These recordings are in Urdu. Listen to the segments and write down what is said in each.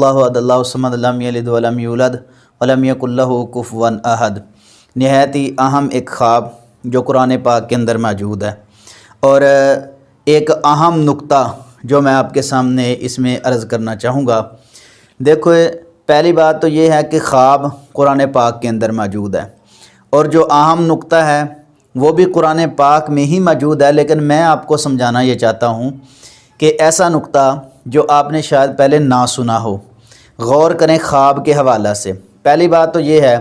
اللہ احد اللہ الصمد لم یلد ولم یولد ولم یکن لہ کفوا احد۔ نہایت ہی اہم ایک خواب جو قرآن پاک کے اندر موجود ہے، اور ایک اہم نقطہ جو میں آپ کے سامنے اس میں عرض کرنا چاہوں گا۔ دیکھو، پہلی بات تو یہ ہے کہ خواب قرآن پاک کے اندر موجود ہے، اور جو اہم نقطہ ہے وہ بھی قرآن پاک میں ہی موجود ہے، لیکن میں آپ کو سمجھانا یہ چاہتا ہوں کہ ایسا نقطہ جو آپ نے شاید پہلے نہ سنا ہو۔ غور کریں خواب کے حوالہ سے۔ پہلی بات تو یہ ہے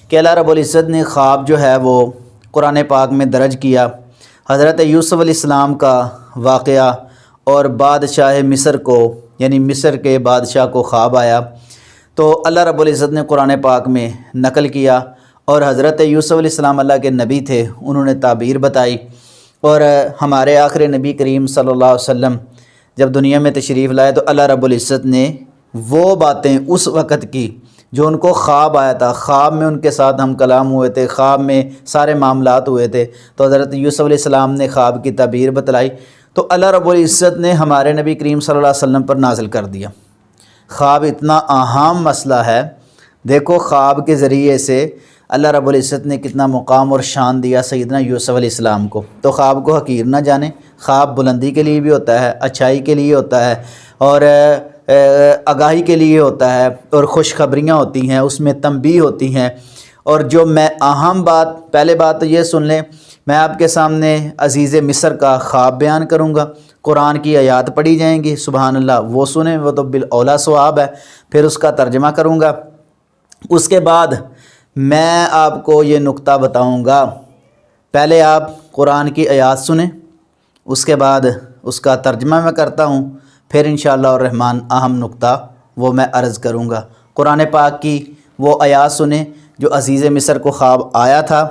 کہ اللہ رب العزت نے خواب جو ہے وہ قرآن پاک میں درج کیا۔ حضرت یوسف علیہ السلام کا واقعہ اور بادشاہ مصر کو، یعنی مصر کے بادشاہ کو خواب آیا، تو اللہ رب العزت نے قرآن پاک میں نقل کیا، اور حضرت یوسف علیہ السلام اللہ کے نبی تھے، انہوں نے تعبیر بتائی، اور ہمارے آخر نبی کریم صلی اللہ علیہ وسلم جب دنیا میں تشریف لائے تو اللہ رب العزت نے وہ باتیں اس وقت کی جو ان کو خواب آیا تھا۔ خواب میں ان کے ساتھ ہم کلام ہوئے تھے، خواب میں سارے معاملات ہوئے تھے، تو حضرت یوسف علیہ السلام نے خواب کی تعبیر بتلائی، تو اللہ رب العزت نے ہمارے نبی کریم صلی اللہ علیہ وسلم پر نازل کر دیا۔ خواب اتنا اہم مسئلہ ہے۔ دیکھو خواب کے ذریعے سے اللہ رب العزت نے کتنا مقام اور شان دیا سیدنا یوسف علیہ السلام کو۔ تو خواب کو حقیر نہ جانیں، خواب بلندی کے لیے بھی ہوتا ہے، اچھائی کے لیے ہوتا ہے، اور آگاہی کے لیے ہوتا ہے، اور خوشخبریاں ہوتی ہیں، اس میں تنبیہ ہوتی ہیں۔ اور جو میں اہم بات، پہلے بات تو یہ سن لیں، میں آپ کے سامنے عزیز مصر کا خواب بیان کروں گا، قرآن کی آیات پڑھی جائیں گی، سبحان اللہ، وہ سنیں، وہ تو بالاولیٰ ثواب ہے، پھر اس کا ترجمہ کروں گا۔ اس کے بعد میں آپ کو یہ نقطہ بتاؤں گا، پہلے آپ قرآن کی آیات سنیں، اس کے بعد اس کا ترجمہ میں کرتا ہوں، پھر انشاءاللہ الرحمن اہم نقطہ وہ میں عرض کروں گا۔ قرآن پاک کی وہ آیات سنیں جو عزیز مصر کو خواب آیا تھا۔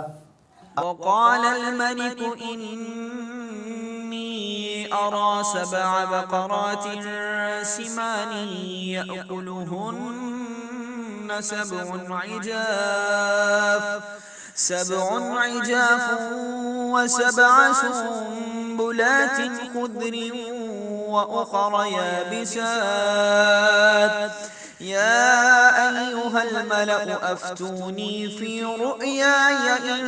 وقال الملك إني أرى 7 بقرات سمان يأكلهن 7 عجاف و7 سنبلات خضر وأخر يابسات يا أيها الملأ أفتوني في رؤياي إن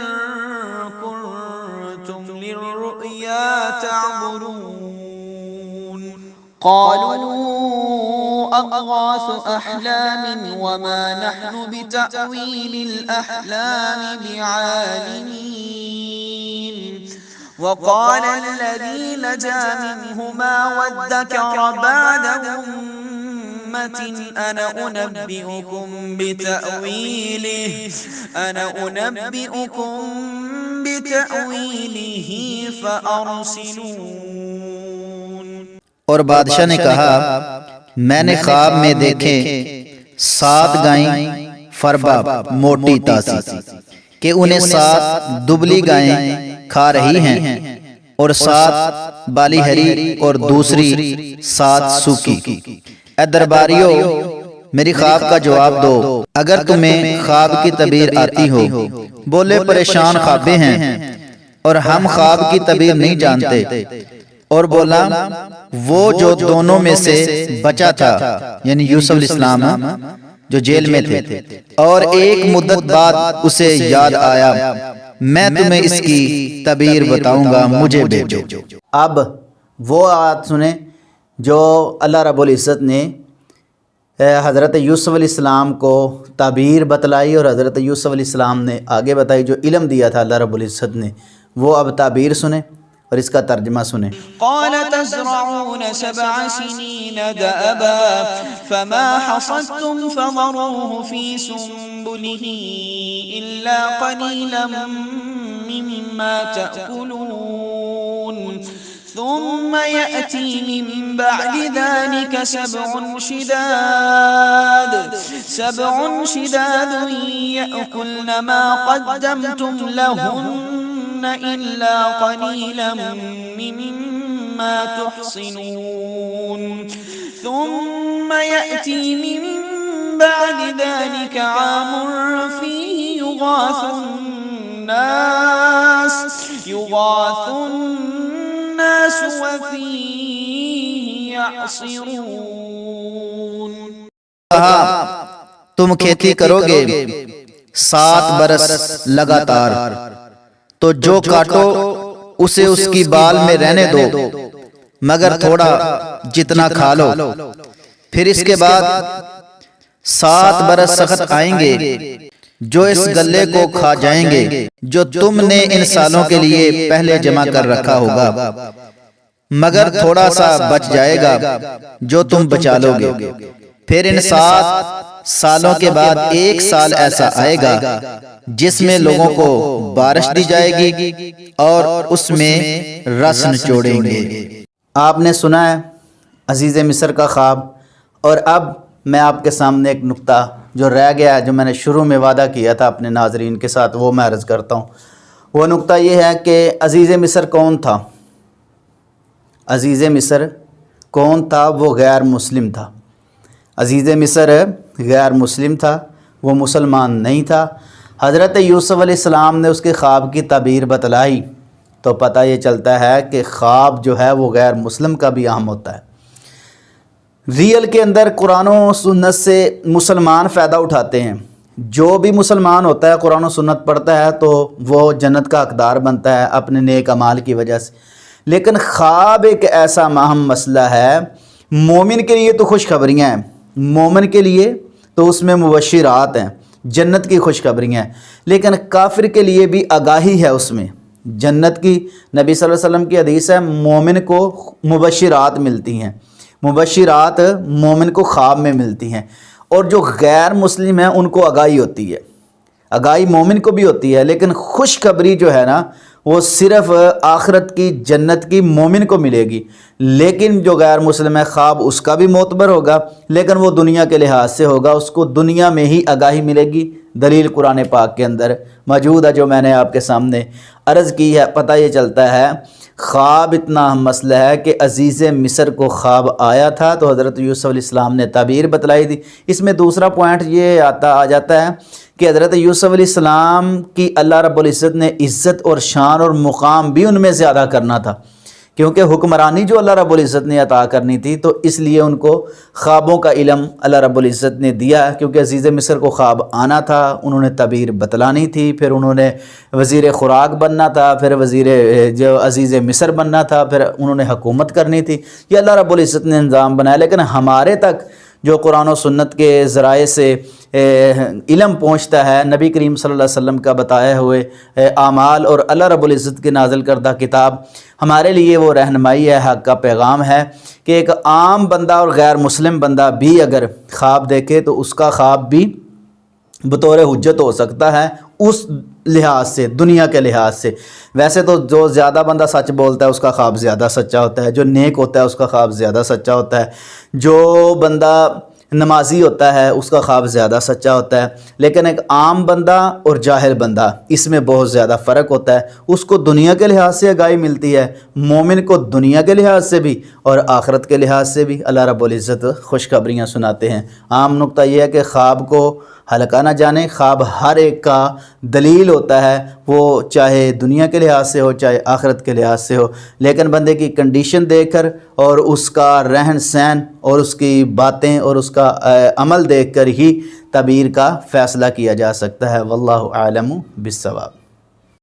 كنتم للرؤيا تعبرون قالوا أضغاث أحلام وما نحن بتأويل الأحلام بعالمين وقال الذي نجا منهما وادكر بعد أمة أنا أنبئكم بتأويله فأرسلون۔ اور بادشاہ نے کہا، میں نے خواب میں دیکھے 7 گائیں فربا موٹی تازی کہ انہیں 7 دبلی گائیں کھا رہی ہیں، اور 7 بالی ہری اور دوسری 7 سوکی۔ اے درباریو، میری خواب کا جواب دو، اگر تمہیں خواب کی تعبیر آتی ہو۔ بولے پریشان خوابیں ہیں اور ہم خواب کی تعبیر نہیں جانتے۔ اور بولا وہ جو دونوں میں سے بچا تھا، یعنی یوسف علیہ السلام جو جیل میں تھے، اور ایک مدت بعد اسے یاد آیا، میں تمہیں اس کی تعبیر بتاؤں گا، مجھے بھیجو۔ اب وہ آیات سنیں جو اللہ رب العزت نے حضرت یوسف علیہ السلام کو تعبیر بتلائی، اور حضرت یوسف علیہ السلام نے آگے بتائی، جو علم دیا تھا اللہ رب العزت نے، وہ اب تعبیر سنیں اور اس کا ترجمہ سنیں۔ قال تزرعون 7 سنين دأبا فما حصدتم فذروه في سنبله إلا قليلا مما تأكلون ثم يأتي من بعد ذلك 7 شداد يأكلن ما قدمتم لهن إلا قليلا مما تحصنون ثم يأتي من بعد ذلك عام فيه يغاث الناس وفيه يعصرون۔ کہا تم کھیتی کرو گے 7 برس لگاتار، تو جو کاٹو اسے اس کی بال میں رہنے دو، مگر تھوڑا جتنا کھا لو۔ پھر اس کے بعد 7 برس سخت آئیں گے جو اس غلے کو کھا جائیں گے جو تم نے ان سالوں کے لیے پہلے جمع کر رکھا ہوگا، مگر تھوڑا سا بچ جائے گا جو تم بچا لو گے۔ پھر ان 7 سالوں کے بعد 1 سال ایسا آئے گا جس میں لوگوں کو بارش دی جائے گی اور اس میں رس نچوڑیں گے۔ آپ نے سنا ہے عزیز مصر کا خواب، اور اب میں آپ کے سامنے ایک نقطہ جو رہ گیا ہے، جو میں نے شروع میں وعدہ کیا تھا اپنے ناظرین کے ساتھ، وہ میں عرض کرتا ہوں۔ وہ نقطہ یہ ہے کہ عزیز مصر کون تھا؟ عزیز مصر کون تھا؟ وہ غیر مسلم تھا۔ عزیز مصر غیر مسلم تھا، وہ مسلمان نہیں تھا۔ حضرت یوسف علیہ السلام نے اس کے خواب کی تعبیر بتلائی تو پتہ یہ چلتا ہے کہ خواب جو ہے وہ غیر مسلم کا بھی اہم ہوتا ہے۔ ریل کے اندر قرآن و سنت سے مسلمان فائدہ اٹھاتے ہیں۔ جو بھی مسلمان ہوتا ہے قرآن و سنت پڑھتا ہے تو وہ جنت کا حقدار بنتا ہے اپنے نیک اعمال کی وجہ سے۔ لیکن خواب ایک ایسا اہم مسئلہ ہے، مومن کے لیے تو خوشخبریاں ہیں، مومن کے لیے تو اس میں مبشرات ہیں، جنت کی خوشخبریاں ہیں، لیکن کافر کے لیے بھی آگاہی ہے اس میں جنت کی۔ نبی صلی اللہ علیہ وسلم کی حدیث ہے مومن کو مبشرات ملتی ہیں، مبشرات مومن کو خواب میں ملتی ہیں، اور جو غیر مسلم ہیں ان کو آگاہی ہوتی ہے۔ آگاہی مومن کو بھی ہوتی ہے، لیکن خوشخبری جو ہے نا وہ صرف آخرت کی جنت کی مومن کو ملے گی۔ لیکن جو غیر مسلم ہے خواب اس کا بھی معتبر ہوگا، لیکن وہ دنیا کے لحاظ سے ہوگا، اس کو دنیا میں ہی آگاہی ملے گی۔ دلیل قرآن پاک کے اندر موجود ہے جو میں نے آپ کے سامنے عرض کی ہے۔ پتہ یہ چلتا ہے خواب اتنا اہم مسئلہ ہے کہ عزیز مصر کو خواب آیا تھا تو حضرت یوسف علیہ السلام نے تعبیر بتلائی تھی۔ اس میں دوسرا پوائنٹ یہ آ جاتا ہے کہ حضرت یوسف علیہ السلام کی اللہ رب العزت نے عزت اور شان اور مقام بھی ان میں زیادہ کرنا تھا، کیونکہ حکمرانی جو اللہ رب العزت نے عطا کرنی تھی، تو اس لیے ان کو خوابوں کا علم اللہ رب العزت نے دیا، کیونکہ عزیز مصر کو خواب آنا تھا، انہوں نے تعبیر بتلانی تھی، پھر انہوں نے وزیر خوراک بننا تھا، پھر وزیر جو عزیز مصر بننا تھا، پھر انہوں نے حکومت کرنی تھی۔ یہ اللہ رب العزت نے نظام بنایا، لیکن ہمارے تک جو قرآن و سنت کے ذرائع سے علم پہنچتا ہے، نبی کریم صلی اللہ علیہ وسلم کا بتائے ہوئے اعمال اور اللہ رب العزت کی نازل کردہ کتاب ہمارے لیے وہ رہنمائی ہے، حق کا پیغام ہے کہ ایک عام بندہ اور غیر مسلم بندہ بھی اگر خواب دیکھے تو اس کا خواب بھی بطور حجت ہو سکتا ہے اس لحاظ سے، دنیا کے لحاظ سے۔ ویسے تو جو زیادہ بندہ سچ بولتا ہے اس کا خواب زیادہ سچا ہوتا ہے، جو نیک ہوتا ہے اس کا خواب زیادہ سچا ہوتا ہے، جو بندہ نمازی ہوتا ہے اس کا خواب زیادہ سچا ہوتا ہے۔ لیکن ایک عام بندہ اور جاہل بندہ، اس میں بہت زیادہ فرق ہوتا ہے۔ اس کو دنیا کے لحاظ سے آگاہی ملتی ہے، مومن کو دنیا کے لحاظ سے بھی اور آخرت کے لحاظ سے بھی اللہ رب العزت خوشخبریاں سناتے ہیں۔ عام نقطہ یہ ہے کہ خواب کو ہلکا نہ جانے، خواب ہر ایک کا دلیل ہوتا ہے، وہ چاہے دنیا کے لحاظ سے ہو چاہے آخرت کے لحاظ سے ہو، لیکن بندے کی کنڈیشن دیکھ کر اور اس کا رہن سہن اور اس کی باتیں اور اس کا عمل دیکھ کر ہی تعبیر کا فیصلہ کیا جا سکتا ہے۔ واللہ اعلم بالصواب۔